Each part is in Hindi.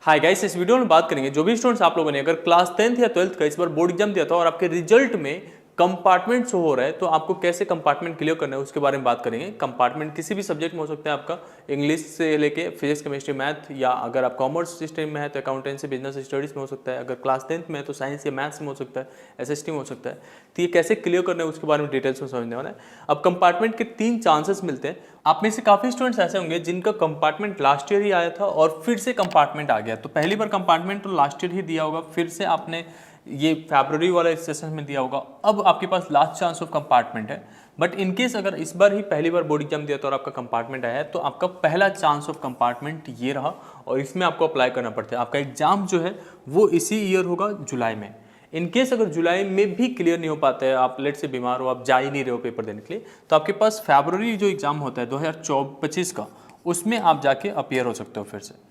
हाय गाइस, इस वीडियो में बात करेंगे जो भी स्टूडेंट्स आप लोगों ने अगर क्लास 10th या 12th का इस बार बोर्ड एग्जाम दिया था और आपके रिजल्ट में कंपार्टमेंट शो हो रहा है तो आपको कैसे कंपार्टमेंट क्लियर करना है उसके बारे में बात करेंगे। कंपार्टमेंट किसी भी सब्जेक्ट में हो सकता है, आपका इंग्लिश से लेके फिजिक्स केमिस्ट्री मैथ, या अगर आप कॉमर्स स्ट्रीम में है तो अकाउंटेंसी बिजनेस स्टडीज में हो सकता है, अगर क्लास 10th में है तो साइंस या मैथ्स में हो सकता है, एसएसटी में हो सकता है। तो ये कैसे क्लियर करना है उसके बारे में डिटेल्स में समझने वाला है। अब कंपार्टमेंट के 3 चांसेस मिलते हैं। आप में से काफी स्टूडेंट्स ऐसे होंगे जिनका कंपार्टमेंट लास्ट ईयर ही आया था और फिर से कंपार्टमेंट आ गया। तो पहली बार कंपार्टमेंट तो लास्ट ईयर ही दिया होगा, फिर से आपने ये फरवरी वाला सेशन में दिया होगा। अब आपके पास लास्ट चांस ऑफ कंपार्टमेंट है। बट इनकेस अगर इस बार ही पहली बार बोर्ड एग्जाम दिया था और आपका कंपार्टमेंट आया है तो आपका पहला चांस ऑफ कंपार्टमेंट ये रहा और इसमें आपको अप्लाई करना पड़ता है। आपका एग्जाम जो है वो इसी ईयर होगा, जुलाई में। इनकेस अगर जुलाई में भी क्लियर नहीं हो पाता है, आप लेट से बीमार हो, आप जा ही नहीं रहे हो पेपर देने के लिए, तो आपके पास फरवरी जो एग्जाम होता है 2025 का, उसमें आप जाके अपीयर हो सकते हो फिर से।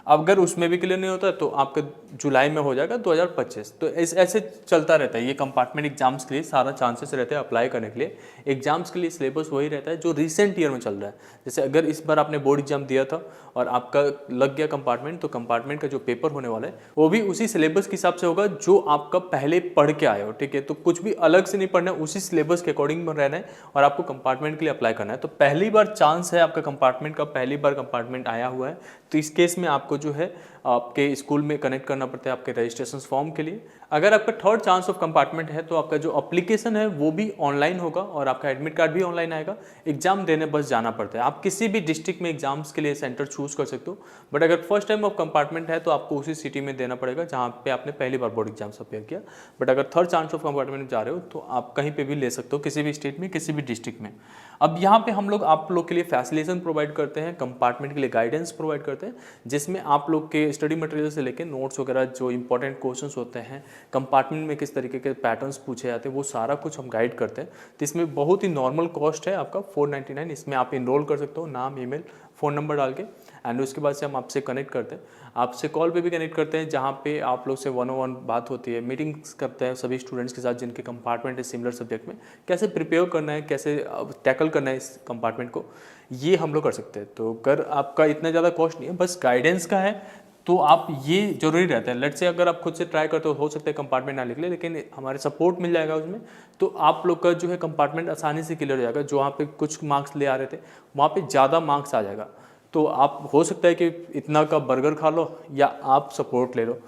अगर उसमें भी क्लियर नहीं होता तो आपका जुलाई में हो जाएगा 2025। तो ऐसे चलता रहता है। ये कंपार्टमेंट एग्जाम्स के लिए सारा चांसेस रहते हैं अप्लाई करने के लिए। एग्जाम्स के लिए सिलेबस वही रहता है जो रिसेंट ईयर में चल रहा है। जैसे अगर इस बार आपने बोर्ड एग्जाम दिया था और आपका लग गया कंपार्टमेंट, तो कंपार्टमेंट का जो पेपर होने वाला है वो भी उसी सिलेबस के हिसाब से होगा जो आपका पहले पढ़ के आए हो। ठीक है, तो कुछ भी अलग से नहीं पढ़ना है, उसी सिलेबस के अकॉर्डिंग रहना है और आपको कंपार्टमेंट के लिए अप्लाई करना है। तो पहली बार चांस है आपका कंपार्टमेंट का, पहली बार कंपार्टमेंट आया हुआ है। तो इस केस में आपको जो है आपके स्कूल में कनेक्ट करना पड़ता है आपके रजिस्ट्रेशन फॉर्म के लिए। अगर आपका थर्ड चांस ऑफ कंपार्टमेंट है तो आपका जो एप्लीकेशन है वो भी ऑनलाइन होगा और आपका एडमिट कार्ड भी ऑनलाइन आएगा। एग्जाम देने बस जाना पड़ता है। आप किसी भी डिस्ट्रिक्ट में एग्जाम्स के लिए सेंटर चूज कर सकते हो। बट अगर फर्स्ट टाइम ऑफ कंपार्टमेंट है तो आपको उसी सिटी में देना पड़ेगा जहाँ पे आपने पहली बार बोर्ड एग्जाम्स अपेयर किया। बट अगर थर्ड चांस ऑफ कंपार्टमेंट में जा रहे हो तो आप कहीं पे भी ले सकते हो, किसी भी स्टेट में, किसी भी डिस्ट्रिक्ट में। अब यहाँ पे हम लोग आप लोग के लिए फैसिलिटेशन प्रोवाइड करते हैं, कंपार्टमेंट के लिए गाइडेंस प्रोवाइड करते हैं, जिसमें आप लोग के स्टडी मटेरियल से लेकर नोट्स वगैरह जो इंपॉर्टेंट क्वेश्चंस होते हैं, कंपार्टमेंट में किस तरीके के पैटर्न्स पूछे जाते हैं, वो सारा कुछ हम गाइड करते हैं। तो इसमें बहुत ही नॉर्मल कॉस्ट है आपका 499। इसमें आप इनरोल कर सकते हो, नाम, ईमेल, फ़ोन नंबर डाल के। एंड उसके बाद से हम आपसे कनेक्ट करते हैं, आपसे कॉल पे भी कनेक्ट करते हैं, जहाँ पे आप लोग से 1-on-1 बात होती है, मीटिंग्स करते हैं सभी स्टूडेंट्स के साथ जिनके कंपार्टमेंट है सिमिलर सब्जेक्ट में, कैसे प्रिपेयर करना है, कैसे टैकल करना है इस कंपार्टमेंट को, ये हम लोग कर सकते हैं। तो अगर आपका इतना ज़्यादा कॉस्ट नहीं है, बस गाइडेंस का है, तो आप ये जरूरी रहता है। लेट से अगर आप खुद से ट्राई करते हो सकता है कंपार्टमेंट ना निकले, लेकिन हमारे सपोर्ट मिल जाएगा उसमें, तो आप लोग का जो है कंपार्टमेंट आसानी से क्लियर हो जाएगा। जो वहाँ पे कुछ मार्क्स ले आ रहे थे वहाँ पे ज़्यादा मार्क्स आ जाएगा। तो आप हो सकता है कि इतना का बर्गर खा लो या आप सपोर्ट ले लो,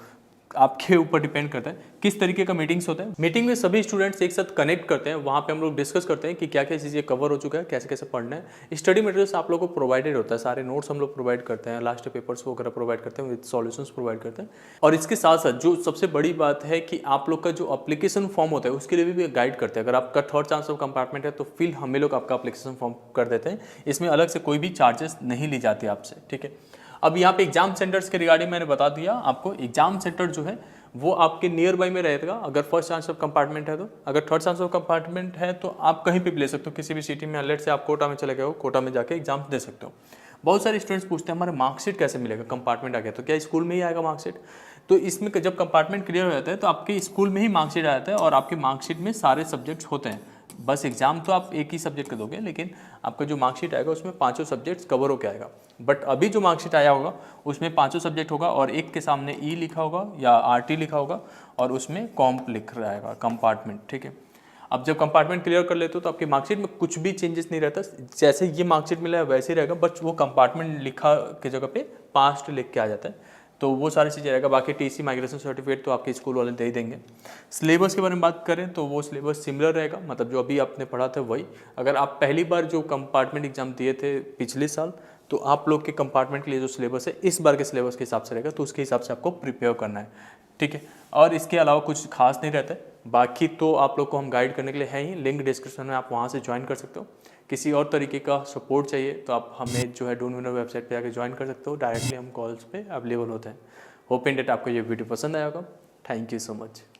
आपके ऊपर डिपेंड करता है किस तरीके का मीटिंग्स होता है। मीटिंग में सभी स्टूडेंट्स एक साथ कनेक्ट करते हैं, वहाँ पे हम लोग डिस्कस करते हैं कि क्या क्या चीज़ें कवर हो चुका है, कैसे कैसे पढ़ना है। स्टडी मटेरियल्स आप लोगों को प्रोवाइडेड होता है, सारे नोट्स हम लोग प्रोवाइड करते हैं, लास्ट पेपर्स वगैरह प्रोवाइड करते हैं, विद सॉल्यूशंस प्रोवाइड करते हैं। और इसके साथ साथ जो सबसे बड़ी बात है कि आप लोग का जो अप्लीकेशन फॉर्म होता है उसके लिए भी गाइड करते हैं। अगर आपका थर्ड चांस ऑफ कंपार्टमेंट है तो फिर हम लोग आपका अप्लीकेशन फॉर्म कर देते हैं। इसमें अलग से कोई भी चार्जेस नहीं ली जाती आपसे। ठीक है, अब यहाँ पे एग्जाम सेंटर्स के रिगार्डिंग मैंने बता दिया आपको। एग्जाम सेंटर जो है वो आपके नियर बाई में रहेगा अगर फर्स्ट चांस ऑफ कंपार्टमेंट है तो। अगर थर्ड चांस ऑफ कंपार्टमेंट है तो आप कहीं पे भी ले सकते हो, किसी भी सिटी में। लेट से आप कोटा में चले गए हो, कोटा में जाके एग्जाम दे सकते हो। बहुत सारे स्टूडेंट्स पूछते हैं हमारे मार्कशीट कैसे मिलेगा, कंपार्टमेंट आ गया तो क्या स्कूल में ही आएगा मार्कशीट? तो इसमें जब कंपार्टमेंट क्लियर हो जाता है तो आपके स्कूल में ही मार्कशीट आ जाता है और आपके मार्कशीट में सारे सब्जेक्ट्स होते हैं। बस एग्जाम तो आप एक ही सब्जेक्ट का दोगे, लेकिन आपका जो मार्कशीट आएगा उसमें 5 सब्जेक्ट्स कवर होकर आएगा। बट अभी जो मार्कशीट आया होगा उसमें 5 सब्जेक्ट होगा और एक के सामने ई लिखा होगा या आरटी लिखा होगा और उसमें कॉम्प लिख रहेगा कंपार्टमेंट। ठीक है, अब जब कंपार्टमेंट क्लियर कर लेते हो तो आपकी मार्कशीट में कुछ भी चेंजेस नहीं रहता, जैसे ये मार्कशीट मिला है वैसे ही रहेगा, बट वो कंपार्टमेंट लिखा के जगह पे पास्ट लिख के आ जाता है। तो वो सारी चीज़ें रहेगा। बाकी टीसी, माइग्रेशन सर्टिफिकेट तो आपके स्कूल वाले दे ही देंगे। सिलेबस के बारे में बात करें तो वो सिलेबस सिमिलर रहेगा, मतलब जो अभी आपने पढ़ा था वही। अगर आप पहली बार जो कंपार्टमेंट एग्जाम दिए थे पिछले साल, तो आप लोग के कंपार्टमेंट के लिए जो सिलेबस है इस बार के सिलेबस के हिसाब से रहेगा, तो उसके हिसाब से आपको प्रिपेयर करना है। ठीक है, और इसके अलावा कुछ खास नहीं रहता है। बाकी तो आप लोग को हम गाइड करने के लिए है ही, लिंक डिस्क्रिप्शन में, आप वहाँ से ज्वाइन कर सकते हो। किसी और तरीके का सपोर्ट चाहिए तो आप हमें जो है डून विनर वेबसाइट पे जाकर ज्वाइन कर सकते हो। डायरेक्टली हम कॉल्स पे अवेलेबल होते हैं। होप इन डेट आपको ये वीडियो पसंद आया होगा। Thank you so much.